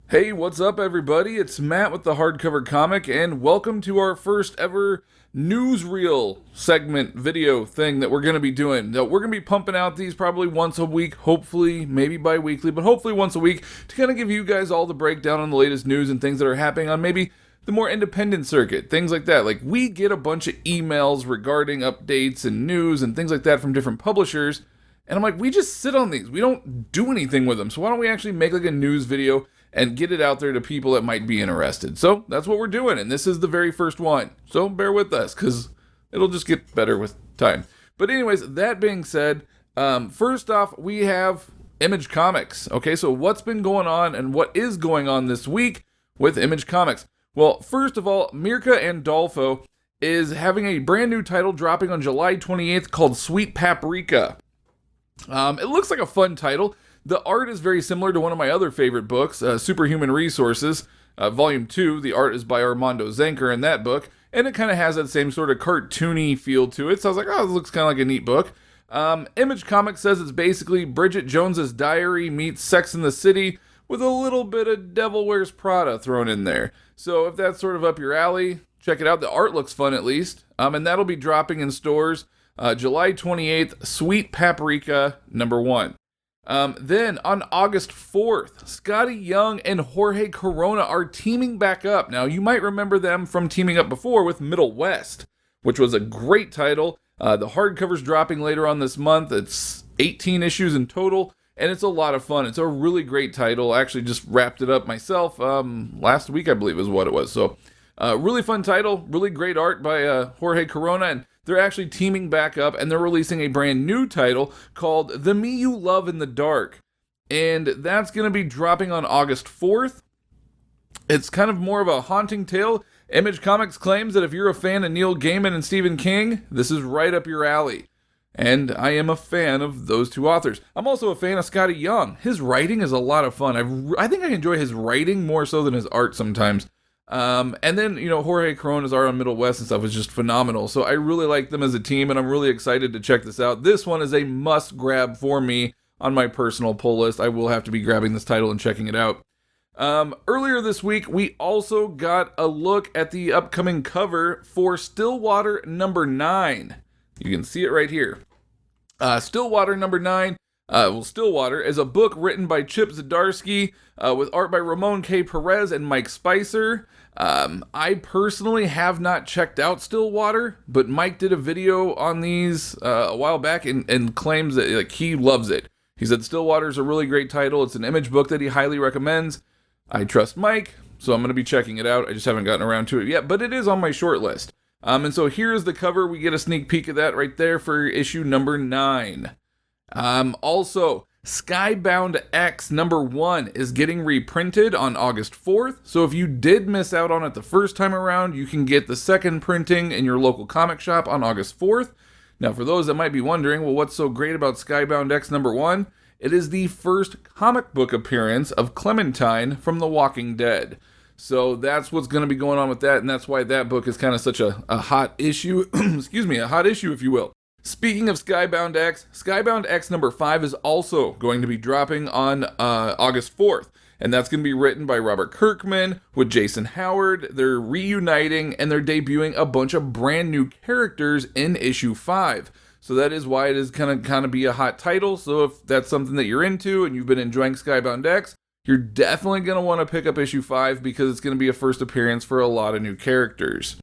Hey, what's up, everybody? It's Matt with the Hardcover Comic, and welcome to our first ever newsreel segment video thing that we're going to be doing. Now, we're going to be pumping out these probably once a week, hopefully, maybe bi-weekly, but hopefully once a week to kind of give you guys all the breakdown on the latest news and things that are happening on maybe the more independent circuit, things like that. Like, we get a bunch of emails regarding updates and news and things like that from different publishers, and I'm like, we just sit on these. We don't do anything with them, so why don't we actually make like a news video and get it out there to people that might be interested. So that's what we're doing, and this is the very first one. So bear with us, because it'll just get better with time. But anyways, that being said, first off, we have Image Comics. Okay, so what's been going on and what is going on this week with Image Comics? Well, first of all, Mirka Andolfo is having a brand new title dropping on July 28th called Sweet Paprika. It looks like a fun title. The art is very similar to one of my other favorite books, Superhuman Resources, Volume 2. The art is by Armando Zenker in that book, and it kind of has that same sort of cartoony feel to it, so I was like, oh, this looks kind of like a neat book. Image Comics says it's basically Bridget Jones's Diary meets Sex and the City with a little bit of Devil Wears Prada thrown in there. So if that's sort of up your alley, check it out. The art looks fun, at least, and that'll be dropping in stores July 28th, Sweet Paprika #1. Then on August 4th, Scotty Young and Jorge Corona are teaming back up. Now, you might remember them from teaming up before with Middle West, which was a great title. The hardcover's dropping later on this month. It's 18 issues in total, and it's a lot of fun. It's a really great title. I actually just wrapped it up myself last week, I believe is what it was. So, really fun title, really great art by Jorge Corona, and they're actually teaming back up, and they're releasing a brand new title called The Me You Love in the Dark. And that's going to be dropping on August 4th. It's kind of more of a haunting tale. Image Comics claims that if you're a fan of Neil Gaiman and Stephen King, this is right up your alley. And I am a fan of those two authors. I'm also a fan of Scotty Young. His writing is a lot of fun. I think I enjoy his writing more so than his art sometimes. And then, Jorge Corona's art on Middle West and stuff is just phenomenal. So I really like them as a team, and I'm really excited to check this out. This one is a must grab for me on my personal pull list. I will have to be grabbing this title and checking it out. Earlier this week, we also got a look at the upcoming cover for Stillwater #9. You can see it right here. Stillwater #9. Stillwater is a book written by Chip Zdarsky with art by Ramon K. Perez and Mike Spicer. I personally have not checked out Stillwater, but Mike did a video on these a while back and claims that he loves it. He said Stillwater is a really great title. It's an Image book that he highly recommends. I trust Mike, so I'm going to be checking it out. I just haven't gotten around to it yet, but it is on my short list. And so here's the cover. We get a sneak peek of that right there for issue #9. Also, Skybound X #1 is getting reprinted on August 4th, so if you did miss out on it the first time around, you can get the second printing in your local comic shop on August 4th. Now, for those that might be wondering, well, what's so great about Skybound X #1? It is the first comic book appearance of Clementine from The Walking Dead. So that's what's going to be going on with that, and that's why that book is kind of such a hot issue, a hot issue, if you will. Speaking of Skybound X #5 is also going to be dropping on August 4th, and that's going to be written by Robert Kirkman with Jason Howard. They're reuniting, and they're debuting a bunch of brand new characters in issue 5. So that is why it is going to kind of be a hot title. So if that's something that you're into and you've been enjoying Skybound X, you're definitely going to want to pick up issue 5 because it's going to be a first appearance for a lot of new characters.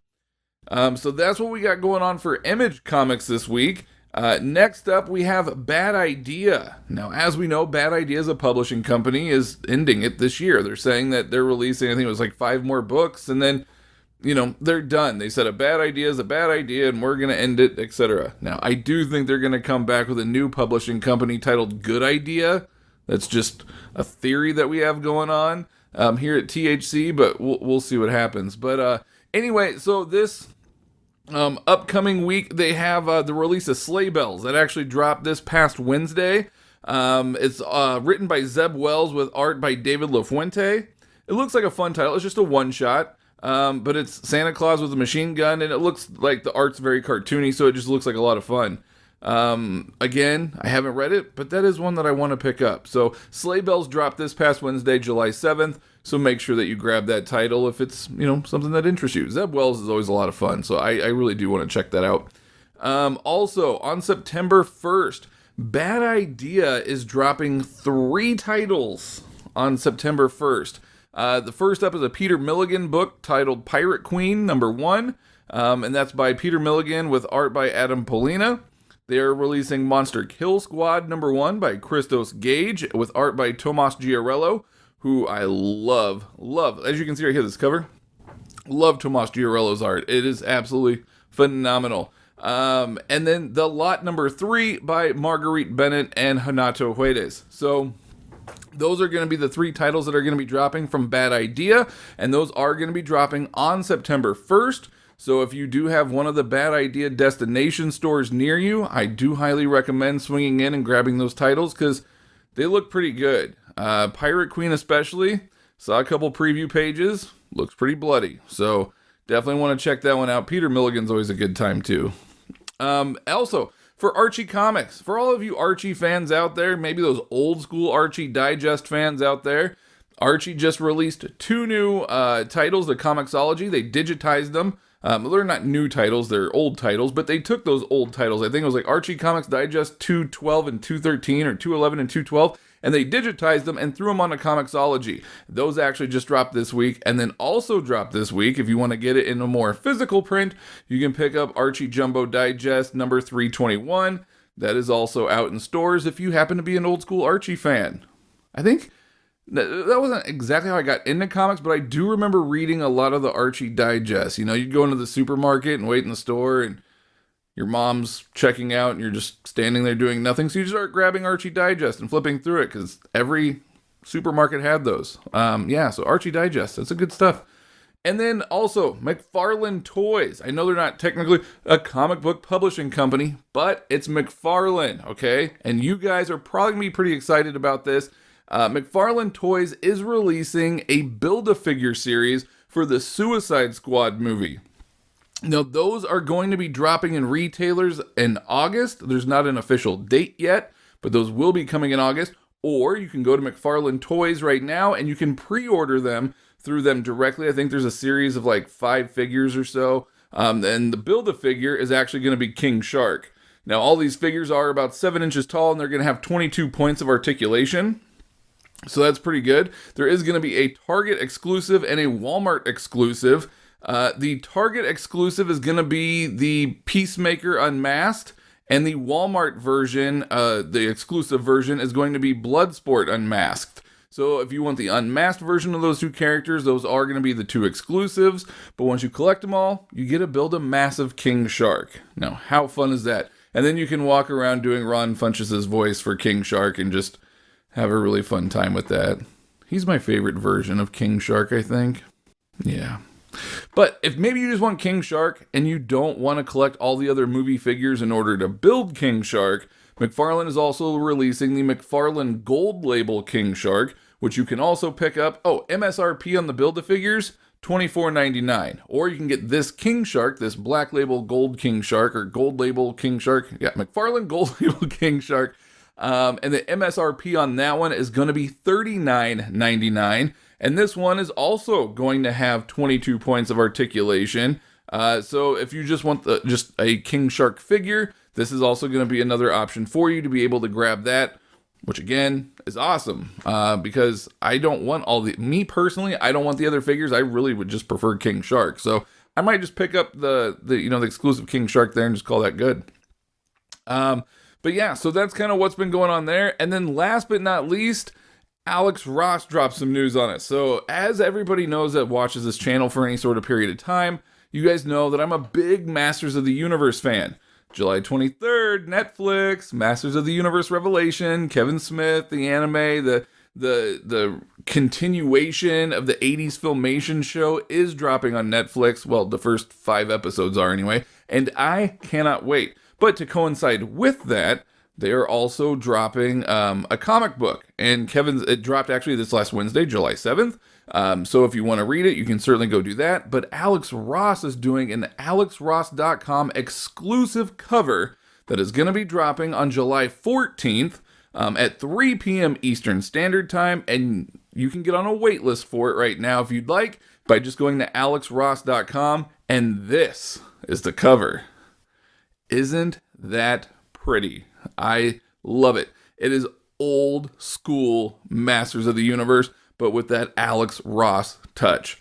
So that's what we got going on for Image Comics this week. Next up, we have Bad Idea. Now, as we know, Bad Idea as a publishing company is ending it this year. They're saying that they're releasing, I think it was like 5 more books, and then, they're done. They said a bad idea is a bad idea, and we're going to end it, etc. Now, I do think they're going to come back with a new publishing company titled Good Idea. That's just a theory that we have going on here at THC, but we'll see what happens. But anyway, so this upcoming week, they have the release of Sleigh Bells that actually dropped this past Wednesday. It's written by Zeb Wells with art by David LaFuente. It looks like a fun title. It's just a one-shot, but it's Santa Claus with a machine gun, and it looks like the art's very cartoony, so it just looks like a lot of fun. Again, I haven't read it, but that is one that I want to pick up. So Sleigh Bells dropped this past Wednesday, July 7th. So make sure that you grab that title if it's, something that interests you. Zeb Wells is always a lot of fun, so I really do want to check that out. Also, on September 1st, Bad Idea is dropping 3 titles on September 1st. The first up is a Peter Milligan book titled Pirate Queen #1, and that's by Peter Milligan with art by Adam Polina. They're releasing Monster Kill Squad #1 by Christos Gage with art by Tomas Giarello, who I love. As you can see right here, this cover. Love Tomas Giarello's art. It is absolutely phenomenal. And then The Lot #3 by Marguerite Bennett and Hanato Juarez. So those are going to be the 3 titles that are going to be dropping from Bad Idea, and those are going to be dropping on September 1st. So if you do have one of the Bad Idea destination stores near you, I do highly recommend swinging in and grabbing those titles because they look pretty good. Pirate Queen especially, saw a couple preview pages, looks pretty bloody. So definitely want to check that one out. Peter Milligan's always a good time too. Also, for Archie Comics, for all of you Archie fans out there, maybe those old school Archie Digest fans out there, Archie just released 2 new titles, the Comixology. They digitized them. They're not new titles, they're old titles, but they took those old titles. I think it was like Archie Comics Digest 212 and 213 or 211 and 212, and they digitized them and threw them on a Comixology. Those actually just dropped this week, and then also dropped this week. If you want to get it in a more physical print, you can pick up Archie Jumbo Digest number 321. That is also out in stores if you happen to be an old school Archie fan. I think that wasn't exactly how I got into comics, but I do remember reading a lot of the Archie Digest. You'd go into the supermarket and wait in the store, and your mom's checking out, and you're just standing there doing nothing. So you start grabbing Archie Digest and flipping through it, because every supermarket had those. So Archie Digest, that's a good stuff. And then also McFarlane Toys. I know they're not technically a comic book publishing company, but it's McFarlane, okay? And you guys are probably going to be pretty excited about this. McFarlane Toys is releasing a Build-A-Figure series for the Suicide Squad movie. Now, those are going to be dropping in retailers in August. There's not an official date yet, but those will be coming in August. Or you can go to McFarlane Toys right now and you can pre-order them through them directly. I think there's a series of like 5 figures or so. And the Build-A-Figure is actually going to be King Shark. Now, all these figures are about 7 inches tall, and they're going to have 22 points of articulation. So that's pretty good. There is going to be a Target exclusive and a Walmart exclusive. The Target exclusive is going to be the Peacemaker Unmasked, and the Walmart version, the exclusive version, is going to be Bloodsport Unmasked. So if you want the unmasked version of those 2 characters, those are going to be the 2 exclusives. But once you collect them all, you get to build a massive King Shark. Now, how fun is that? And then you can walk around doing Ron Funches' voice for King Shark and just have a really fun time with that. He's my favorite version of King Shark, I think. Yeah. But if maybe you just want King Shark and you don't want to collect all the other movie figures in order to build King Shark, McFarlane is also releasing the McFarlane Gold Label King Shark, which you can also pick up. MSRP on the Build-A-Figures, $24.99. Or you can get this King Shark, this Black Label Gold King Shark, or Gold Label King Shark. Yeah, McFarlane Gold Label King Shark. And the MSRP on that one is going to be $39.99. And this one is also going to have 22 points of articulation. So if you just want just a King Shark figure, this is also going to be another option for you to be able to grab that, which again is awesome. Because I don't want me personally, I don't want the other figures. I really would just prefer King Shark. So I might just pick up the exclusive King Shark there and just call that good. But yeah, so that's kind of what's been going on there. And then last but not least, Alex Ross dropped some news on it. So as everybody knows that watches this channel for any sort of period of time, you guys know that I'm a big Masters of the Universe fan. July 23rd, Netflix, Masters of the Universe Revelation, Kevin Smith, the anime, the continuation of the 80s Filmation show is dropping on Netflix. Well, the first 5 episodes are anyway, and I cannot wait. But to coincide with that, they are also dropping a comic book. And it dropped actually this last Wednesday, July 7th. So if you want to read it, you can certainly go do that. But Alex Ross is doing an alexross.com exclusive cover that is going to be dropping on July 14th at 3 p.m. Eastern Standard Time. And you can get on a wait list for it right now if you'd like by just going to alexross.com, and this is the cover. Isn't that pretty? I love it. It is old school Masters of the Universe, but with that Alex Ross touch.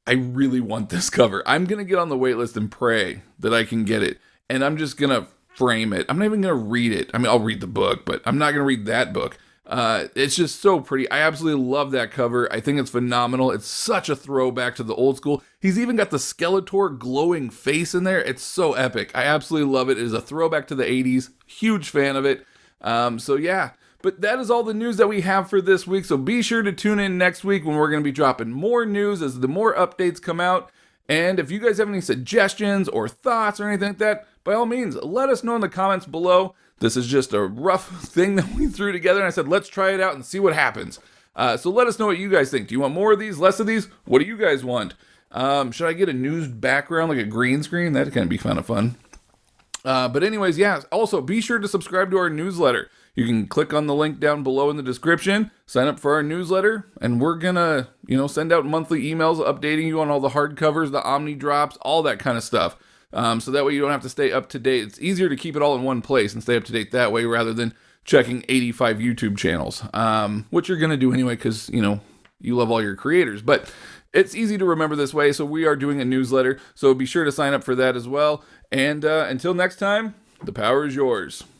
I really want this cover. I'm going to get on the wait list and pray that I can get it. And I'm just going to frame it. I'm not even going to read it. I mean, I'll read the book, but I'm not going to read that book. It's just so pretty. I absolutely love that cover. I think it's phenomenal. It's such a throwback to the old school. He's even got the Skeletor glowing face in there. It's so epic. I absolutely love it. It is a throwback to the 80s. Huge fan of it. So yeah. But that is all the news that we have for this week. So be sure to tune in next week when we're going to be dropping more news as the more updates come out. And if you guys have any suggestions or thoughts or anything like that, by all means, let us know in the comments below. This is just a rough thing that we threw together, and I said, let's try it out and see what happens. So let us know what you guys think. Do you want more of these, less of these? What do you guys want? Should I get a news background, like a green screen? That'd kind of be kind of fun. But anyways, yeah, also be sure to subscribe to our newsletter. You can click on the link down below in the description, sign up for our newsletter, and we're gonna, send out monthly emails updating you on all the hardcovers, the Omni drops, all that kind of stuff. So that way you don't have to stay up to date. It's easier to keep it all in one place and stay up to date that way rather than checking 85 YouTube channels, which you're gonna do anyway because, you love all your creators. But it's easy to remember this way, so we are doing a newsletter, so be sure to sign up for that as well. And until next time, the power is yours.